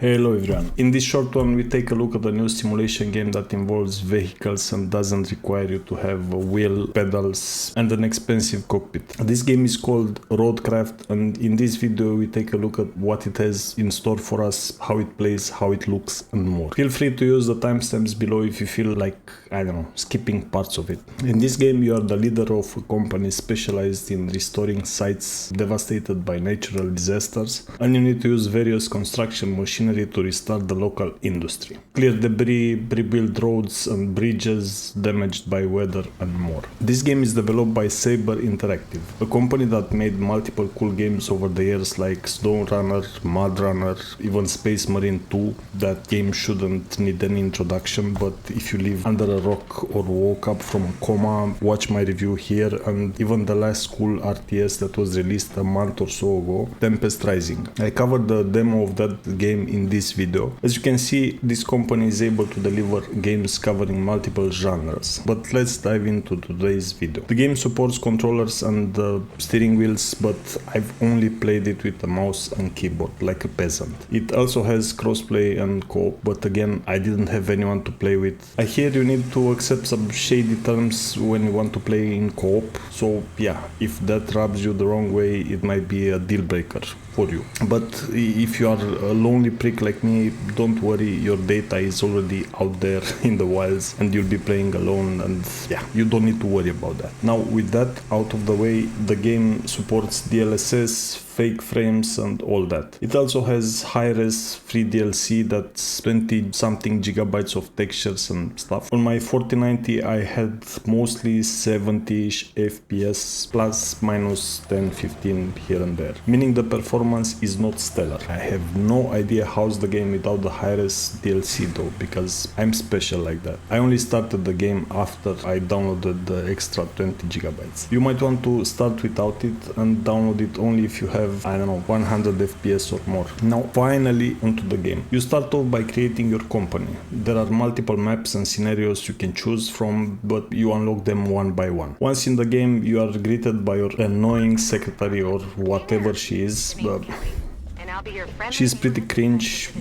Hello everyone. In this short one we take a look at a new simulation game that involves vehicles and doesn't require you to have a wheel, pedals and an expensive cockpit. This game is called Roadcraft, and in this video we take a look at what it has in store for us, how it plays, how it looks and more. Feel free to use the timestamps below if you feel like, I don't know, skipping parts of it. In this game you are the leader of a company specialized in restoring sites devastated by natural disasters, and you need to use various construction machinery to restart the local industry, clear debris, rebuild roads and bridges damaged by weather and more. This game is developed by Saber Interactive, a company that made multiple cool games over the years like Stone Runner, Mud Runner, even Space Marine 2. That game shouldn't need any introduction, but if you live under a rock or woke up from a coma, watch my review here, and even the last cool RTS that was released a month or so ago, Tempest Rising. I covered the demo of that game in this video. As you can see, this company is able to deliver games covering multiple genres, but let's dive into today's video. The game supports controllers and steering wheels, but I've only played it with a mouse and keyboard like a peasant. It also has crossplay and co-op, but again I didn't have anyone to play with. I hear you need to accept some shady terms when you want to play in co-op, so yeah, if that rubs you the wrong way, it might be a deal breaker for you. But if you are a lonely prick like me, don't worry, your data is already out there in the wilds and you'll be playing alone, and yeah, you don't need to worry about that. Now with that out of the way, the game supports DLSS, fake frames and all that. It also has high-res free DLC that's 20 something gigabytes of textures and stuff. On my 4090 I had mostly 70ish FPS plus minus 10-15 here and there, meaning the performance is not stellar. I have no idea how's the game without the high-res DLC though, because I'm special like that. I only started the game after I downloaded the extra 20 gigabytes. You might want to start without it and download it only if you have, I don't know, 100 FPS or more. Now finally onto the game. You start off by creating your company. There are multiple maps and scenarios you can choose from, but you unlock them one by one. Once in the game you are greeted by your annoying secretary or whatever she is. She's pretty cringe,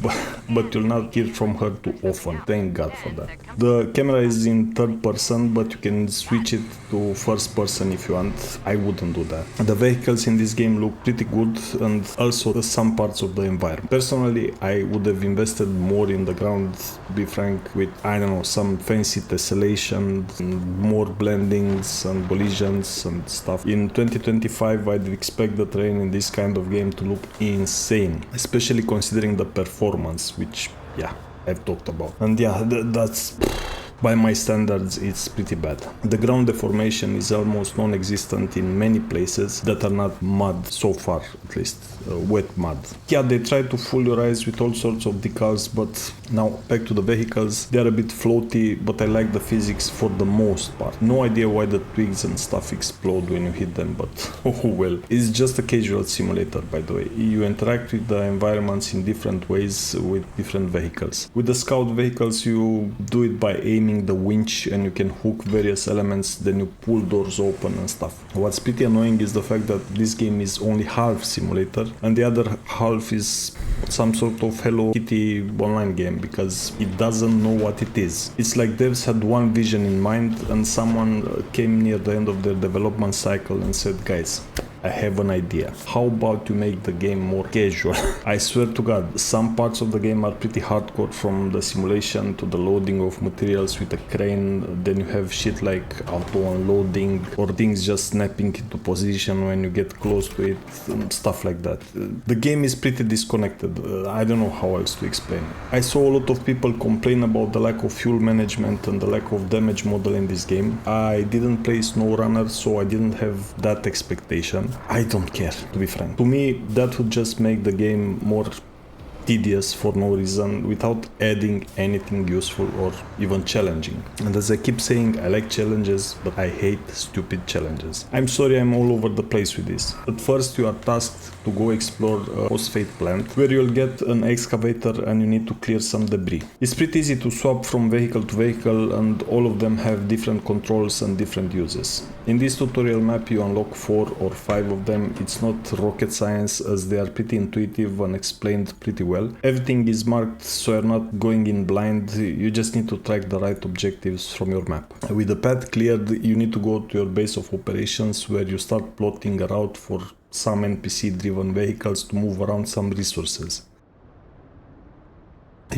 but you'll not hear from her too often, thank God for that. The camera is in third person, but you can switch it to first person if you want. I wouldn't do that. The vehicles in this game look pretty good, and also some parts of the environment. Personally, I would have invested more in the ground, to be frank, with, I don't know, some fancy tessellation, more blendings and collisions and stuff. In 2025, I'd expect the terrain in this kind of game to look insane, especially considering the performance, which, yeah, I've talked about. And yeah, that's, by my standards, it's pretty bad. The ground deformation is almost non-existent in many places that are not mud, so far at least, wet mud. Yeah, they try to fool your eyes with all sorts of decals, but now back to the vehicles. They are a bit floaty, but I like the physics for the most part. No idea why the twigs and stuff explode when you hit them, but oh well. It's just a casual simulator, by the way. You interact with the environments in different ways with different vehicles. With the scout vehicles you do it by aiming the winch and you can hook various elements, then you pull doors open and stuff. What's pretty annoying is the fact that this game is only half simulator and the other half is some sort of Hello Kitty online game, because it doesn't know what it is. It's like devs had one vision in mind and someone came near the end of their development cycle and said, guys, I have an idea. How about you make the game more casual? I swear to God, some parts of the game are pretty hardcore, from the simulation to the loading of materials with a crane. Then you have shit like auto unloading or things just snapping into position when you get close to it, stuff like that. The game is pretty disconnected. I don't know how else to explain it. I saw a lot of people complain about the lack of fuel management and the lack of damage model in this game. I didn't play SnowRunner, so I didn't have that expectation. I don't care, to be frank. To me, that would just make the game more tedious for no reason, without adding anything useful or even challenging. And as I keep saying, I like challenges, but I hate stupid challenges. I'm sorry I'm all over the place with this. At first you are tasked to go explore a phosphate plant, where you'll get an excavator and you need to clear some debris. It's pretty easy to swap from vehicle to vehicle, and all of them have different controls and different uses. In this tutorial map you unlock 4 or 5 of them. It's not rocket science, as they are pretty intuitive and explained pretty well. well. Everything is marked so you're not going in blind, you just need to track the right objectives from your map. With the path cleared, you need to go to your base of operations where you start plotting a route for some NPC driven vehicles to move around some resources.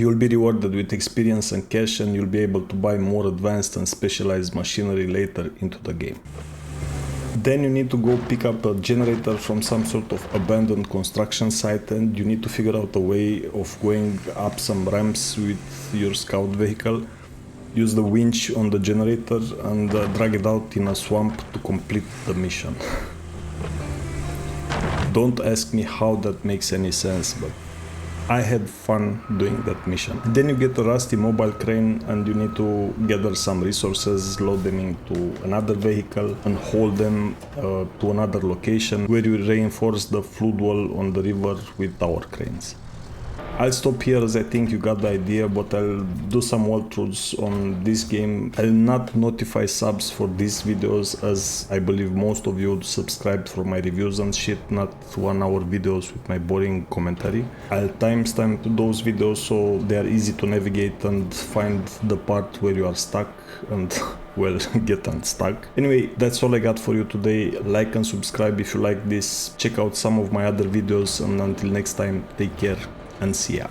You'll be rewarded with experience and cash, and you'll be able to buy more advanced and specialized machinery later into the game. Then you need to go pick up a generator from some sort of abandoned construction site, and you need to figure out a way of going up some ramps with your scout vehicle. Use the winch on the generator and drag it out in a swamp to complete the mission. Don't ask me how that makes any sense, but I had fun doing that mission. Then you get a rusty mobile crane and you need to gather some resources, load them into another vehicle and haul them to another location where you reinforce the flood wall on the river with tower cranes. I'll stop here as I think you got the idea, but I'll do some walkthroughs on this game. I'll not notify subs for these videos as I believe most of you subscribed for my reviews and shit, not 1 hour videos with my boring commentary. I'll timestamp those videos so they are easy to navigate and find the part where you are stuck and well, get unstuck. Anyway, that's all I got for you today. Like and subscribe if you like this. Check out some of my other videos, and until next time, take care and see ya.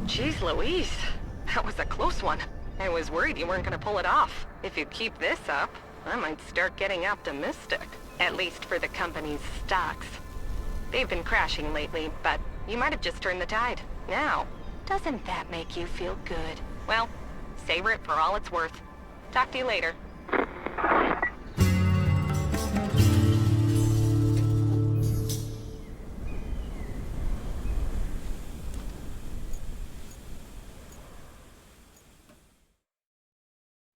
Jeez Louise, that was a close one. I was worried you weren't gonna pull it off. If you keep this up, I might start getting optimistic. At least for the company's stocks. They've been crashing lately, but you might have just turned the tide. Now, doesn't that make you feel good? Well, savor it for all it's worth. Talk to you later.